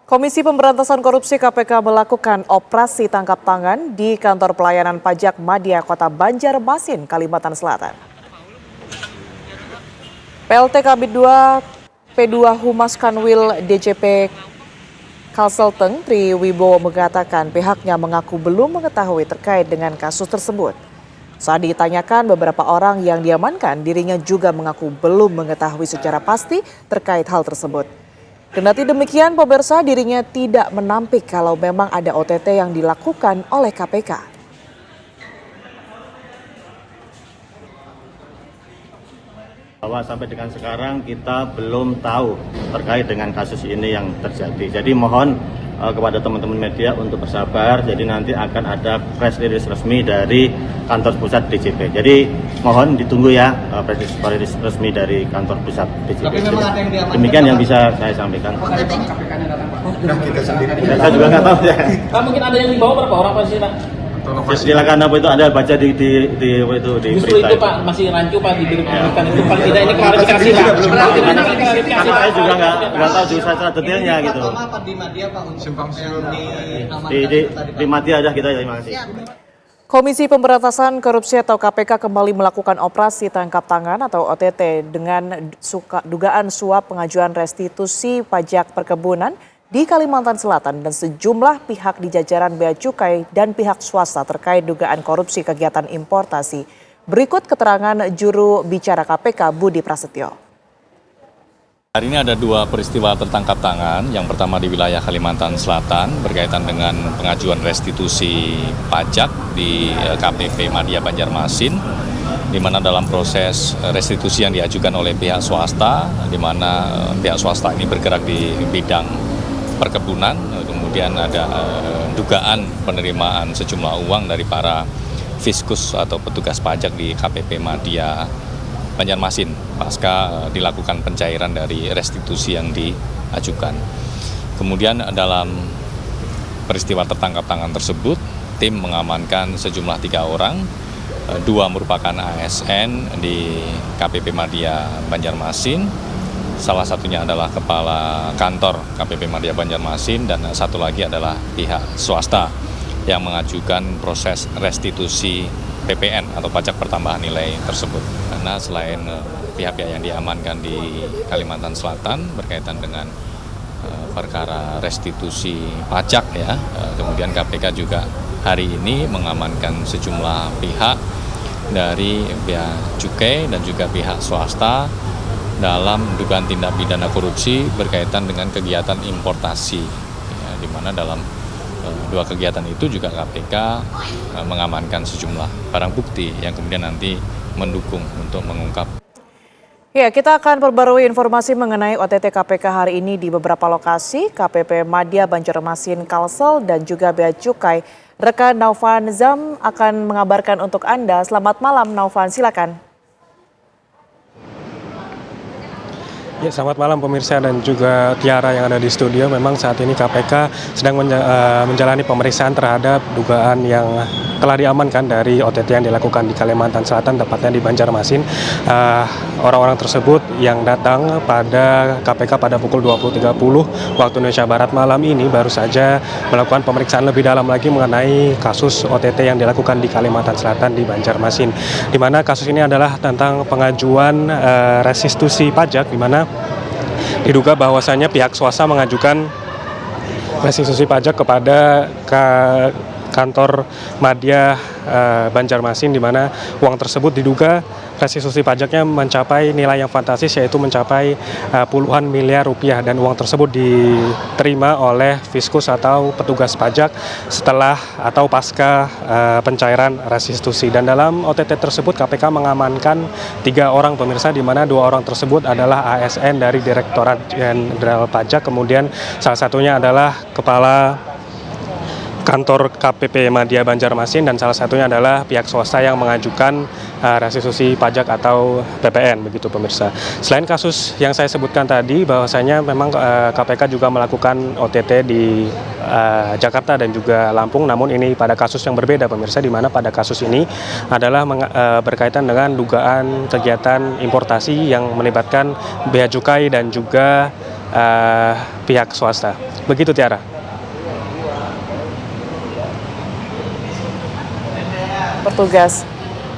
Komisi Pemberantasan Korupsi KPK melakukan operasi tangkap tangan di kantor pelayanan pajak Madya Kota Banjarmasin, Kalimantan Selatan. PLT Kabid 2 P2 Humas Kanwil DJP Kalselteng Tri Wibowo mengatakan pihaknya mengaku belum mengetahui terkait dengan kasus tersebut. Saat ditanyakan beberapa orang yang diamankan, dirinya juga mengaku belum mengetahui secara pasti terkait hal tersebut. Kendati demikian, pemirsa, dirinya tidak menampik kalau memang ada OTT yang dilakukan oleh KPK. Bahwa sampai dengan sekarang kita belum tahu terkait dengan kasus ini yang terjadi. Jadi mohon kepada teman-teman media untuk bersabar. Jadi nanti akan ada press release resmi dari kantor pusat DJP. Jadi mohon ditunggu ya press release resmi dari kantor pusat DJP. Tapi memang ada yang diamankan. Demikian yang bisa saya sampaikan. Ada KPK-nya datang, Pak. Nah, kita sendiri. Saya juga nggak tahu ya. Mungkin ada yang dibawa berapa orang Pak sih, Pak? Silakan apa itu Anda baca di Justru berita itu Pak masih rancu Pak diberikan itu paling tidak ini klarifikasi Pak. Saya juga nggak tahu juga secara detailnya gitu. Apa di Madya Pak untuk Simpang siur. Di Madya ada kita, terima kasih. Komisi Pemberantasan Korupsi atau KPK kembali melakukan operasi tangkap tangan atau OTT dengan dugaan suap pengajuan restitusi pajak perkebunan di Kalimantan Selatan dan sejumlah pihak di jajaran Bea Cukai dan pihak swasta terkait dugaan korupsi kegiatan importasi. Berikut keterangan juru bicara KPK Budi Prasetyo. Hari ini ada dua peristiwa tertangkap tangan. Yang pertama di wilayah Kalimantan Selatan berkaitan dengan pengajuan restitusi pajak di KPP Madya Banjarmasin, di mana dalam proses restitusi yang diajukan oleh pihak swasta, di mana pihak swasta ini bergerak di bidang perkebunan, kemudian ada dugaan penerimaan sejumlah uang dari para fiskus atau petugas pajak di KPP Madya Banjarmasin pasca dilakukan pencairan dari restitusi yang diajukan. Kemudian dalam peristiwa tertangkap tangan tersebut, tim mengamankan sejumlah 3 orang, 2 merupakan ASN di KPP Madya Banjarmasin. Salah satunya adalah kepala kantor KPP Madya Banjarmasin dan satu lagi adalah pihak swasta yang mengajukan proses restitusi PPN atau pajak pertambahan nilai tersebut. Karena selain pihak-pihak yang diamankan di Kalimantan Selatan berkaitan dengan perkara restitusi pajak ya, kemudian KPK juga hari ini mengamankan sejumlah pihak dari Bea Cukai dan juga pihak swasta dalam dugaan tindak pidana korupsi berkaitan dengan kegiatan importasi, ya, di mana dalam 2 kegiatan itu juga KPK mengamankan sejumlah barang bukti yang kemudian nanti mendukung untuk mengungkap. Ya, kita akan perbarui informasi mengenai OTT KPK hari ini di beberapa lokasi, KPP Madya Banjarmasin Kalsel dan juga Bea Cukai. Rekan Naufan Zam akan mengabarkan untuk Anda. Selamat malam Naufan, silakan. Ya, selamat malam pemirsa dan juga Tiara yang ada di studio. Memang saat ini KPK sedang menjalani pemeriksaan terhadap dugaan yang telah diamankan dari OTT yang dilakukan di Kalimantan Selatan, tepatnya di Banjarmasin. Orang-orang tersebut yang datang pada KPK pada pukul 20.30 waktu Indonesia Barat malam ini baru saja melakukan pemeriksaan lebih dalam lagi mengenai kasus OTT yang dilakukan di Kalimantan Selatan di Banjarmasin. Di mana kasus ini adalah tentang pengajuan restitusi pajak, di mana diduga bahwasannya pihak swasta mengajukan restitusi pajak kepada kantor Madya Banjarmasin, di mana uang tersebut diduga restitusi pajaknya mencapai nilai yang fantastis, yaitu mencapai puluhan miliar rupiah, dan uang tersebut diterima oleh fiskus atau petugas pajak setelah atau pasca pencairan restitusi. Dan dalam OTT tersebut KPK mengamankan 3 orang pemirsa, di mana 2 orang tersebut adalah ASN dari Direktorat Jenderal Pajak, kemudian salah satunya adalah kepala kantor KPP Madya Banjarmasin, dan salah satunya adalah pihak swasta yang mengajukan restitusi pajak atau PPN, begitu pemirsa. Selain kasus yang saya sebutkan tadi, bahwasanya memang KPK juga melakukan OTT di Jakarta dan juga Lampung, namun ini pada kasus yang berbeda pemirsa, di mana pada kasus ini adalah berkaitan dengan dugaan kegiatan importasi yang melibatkan Bea Cukai dan juga pihak swasta. Begitu Tiara. Petugas